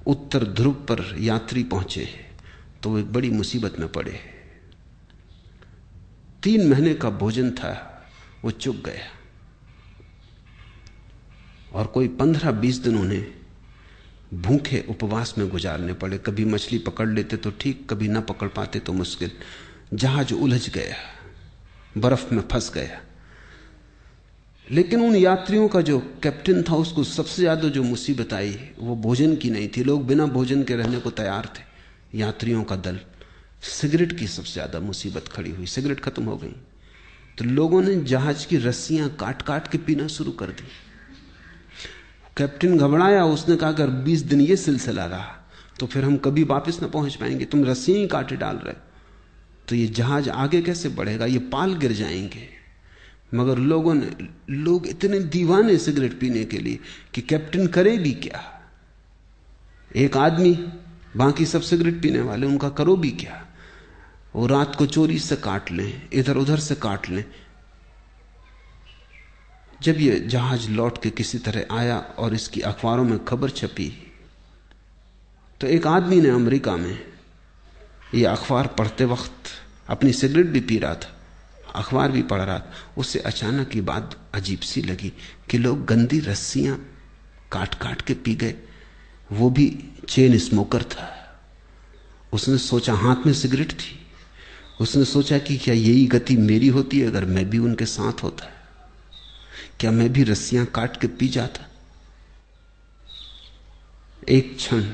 उत्तर ध्रुव पर यात्री पहुंचे तो वो एक बड़ी मुसीबत में पड़े। 3 महीने का भोजन था, वो चुक गया, और कोई 15-20 दिन उन्हें भूखे उपवास में गुजारने पड़े। कभी मछली पकड़ लेते तो ठीक, कभी ना पकड़ पाते तो मुश्किल। जहाज उलझ गया, बर्फ में फंस गया। लेकिन उन यात्रियों का जो कैप्टन था, उसको सबसे ज्यादा जो मुसीबत आई वो भोजन की नहीं थी। लोग बिना भोजन के रहने को तैयार थे, यात्रियों का दल। सिगरेट की सबसे ज्यादा मुसीबत खड़ी हुई। सिगरेट खत्म हो गई तो लोगों ने जहाज की रस्सियां काट काट के पीना शुरू कर दी। कैप्टन घबराया, उसने कहा अगर 20 दिन ये सिलसिला रहा तो फिर हम कभी वापस ना पहुंच पाएंगे। तुम रस्सियां ही काटे डाल रहे तो ये जहाज आगे कैसे बढ़ेगा, ये पाल गिर जाएंगे। मगर लोग इतने दीवाने सिगरेट पीने के लिए कि कैप्टन करे भी क्या। एक आदमी, बाकी सब सिगरेट पीने वाले, उनका करो भी क्या। वो रात को चोरी से काट लें, इधर उधर से काट लें। जब ये जहाज लौट के किसी तरह आया और इसकी अखबारों में खबर छपी तो एक आदमी ने अमेरिका में ये अखबार पढ़ते वक्त अपनी सिगरेट भी पी रहा था, अखबार भी पढ़ रहा था। उससे अचानक ये बात अजीब सी लगी कि लोग गंदी रस्सियां काट काट के पी गए। वो भी चेन स्मोकर था। उसने सोचा, हाथ में सिगरेट थी, उसने सोचा कि क्या यही गति मेरी होती है अगर मैं भी उनके साथ होता? क्या मैं भी रस्सियां काट के पी जाता? एक क्षण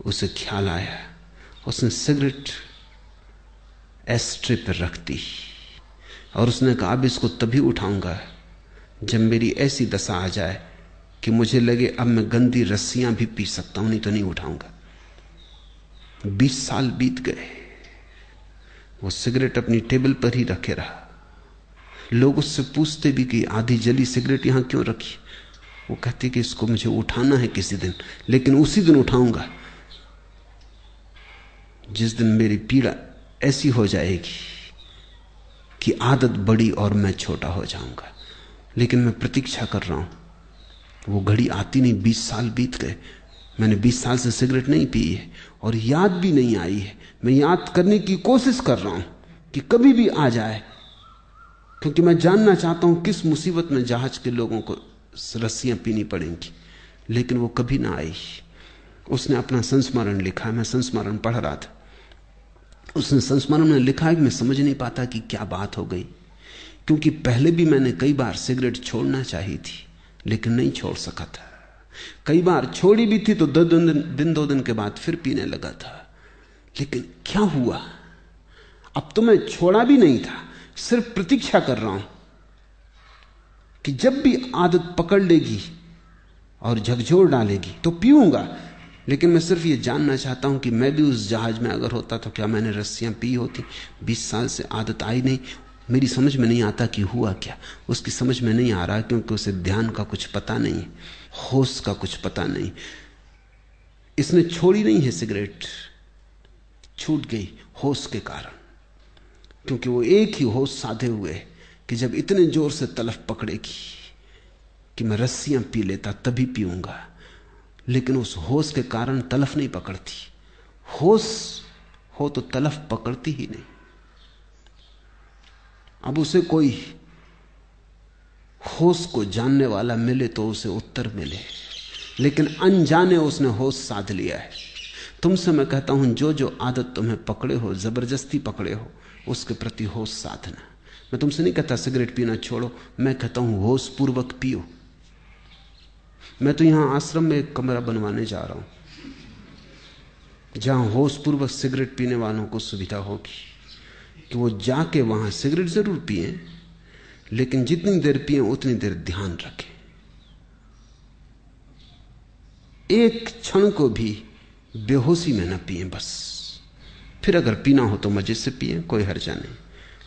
उसे ख्याल आया, उसने सिगरेट एस्ट्रे पर रख दी और उसने कहा अब इसको तभी उठाऊंगा जब मेरी ऐसी दशा आ जाए कि मुझे लगे अब मैं गंदी रस्सियां भी पी सकता हूं, नहीं तो नहीं उठाऊंगा। 20 साल बीत गए, वो सिगरेट अपनी टेबल पर ही रखे रहा। लोग उससे पूछते भी कि आधी जली सिगरेट यहां क्यों रखी। वो कहती कि इसको मुझे उठाना है किसी दिन, लेकिन उसी दिन उठाऊंगा जिस दिन मेरी पीड़ा ऐसी हो जाएगी कि आदत बड़ी और मैं छोटा हो जाऊंगा। लेकिन मैं प्रतीक्षा कर रहा हूं, वो घड़ी आती नहीं। 20 साल बीत गए, मैंने 20 साल से सिगरेट नहीं पी है और याद भी नहीं आई है। मैं याद करने की कोशिश कर रहा हूं कि कभी भी आ जाए, क्योंकि मैं जानना चाहता हूं किस मुसीबत में जहाज के लोगों को रस्सियां पीनी पड़ेंगी। लेकिन वो कभी ना आई। उसने अपना संस्मरण लिखा, मैं संस्मरण पढ़ रहा था। उसने संस्मरण में लिखा है कि मैं समझ नहीं पाता कि क्या बात हो गई, क्योंकि पहले भी मैंने कई बार सिगरेट छोड़ना चाही थी लेकिन नहीं छोड़ सका था। कई बार छोड़ी भी थी तो 2 दिन के बाद फिर पीने लगा था। लेकिन क्या हुआ, अब तो मैं छोड़ा भी नहीं था, सिर्फ प्रतीक्षा कर रहा हूं कि जब भी आदत पकड़ लेगी और झकझोर डालेगी तो पीऊंगा। लेकिन मैं सिर्फ ये जानना चाहता हूं कि मैं भी उस जहाज में अगर होता तो क्या मैंने रस्सियां पी होती। 20 साल से आदत आई नहीं, मेरी समझ में नहीं आता कि हुआ क्या। उसकी समझ में नहीं आ रहा क्योंकि उसे ध्यान का कुछ पता नहीं, होश का कुछ पता नहीं। इसने छोड़ी नहीं है सिगरेट, छूट गई होश के कारण, क्योंकि वो एक ही होश साधे हुए कि जब इतने जोर से तलफ पकड़ेगी कि मैं रस्सियां पी लेता तभी पीऊंगा। लेकिन उस होश के कारण तलफ नहीं पकड़ती। होश हो तो तलफ पकड़ती ही नहीं। अब उसे कोई होश को जानने वाला मिले तो उसे उत्तर मिले, लेकिन अनजाने उसने होश साध लिया है। तुमसे मैं कहता हूं, जो जो आदत तुम्हें पकड़े हो, जबरदस्ती पकड़े हो, उसके प्रति होश साधना। मैं तुमसे नहीं कहता सिगरेट पीना छोड़ो, मैं कहता हूं होश पूर्वक पियो। मैं तो यहां आश्रम में एक कमरा बनवाने जा रहा हूं जहां होश पूर्वक सिगरेट पीने वालों को सुविधा होगी कि वो जाके वहां सिगरेट जरूर पिए, लेकिन जितनी देर पिए उतनी देर ध्यान रखें। एक क्षण को भी बेहोशी में न पिए बस। फिर अगर पीना हो तो मजे से पिए, कोई हर्जा नहीं।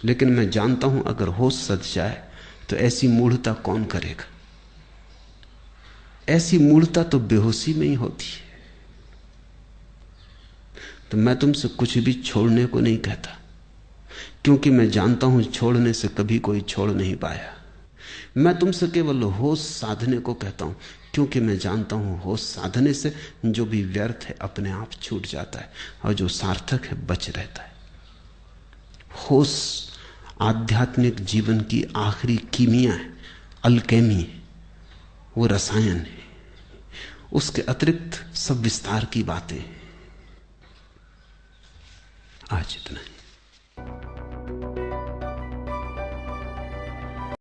लेकिन मैं जानता हूं अगर होश सध जाए तो ऐसी मूढ़ता कौन करेगा। ऐसी मूढ़ता तो बेहोशी में ही होती है। तो मैं तुमसे कुछ भी छोड़ने को नहीं कहता, क्योंकि मैं जानता हूं छोड़ने से कभी कोई छोड़ नहीं पाया। मैं तुमसे केवल होश साधने को कहता हूं क्योंकि मैं जानता हूं होश साधने से जो भी व्यर्थ है अपने आप छूट जाता है और जो सार्थक है बच रहता है। होश आध्यात्मिक जीवन की आखिरी कीमिया है, अल्केमी है, वो रसायन है। उसके अतिरिक्त सब विस्तार की बातें हैं। आज इतना ही।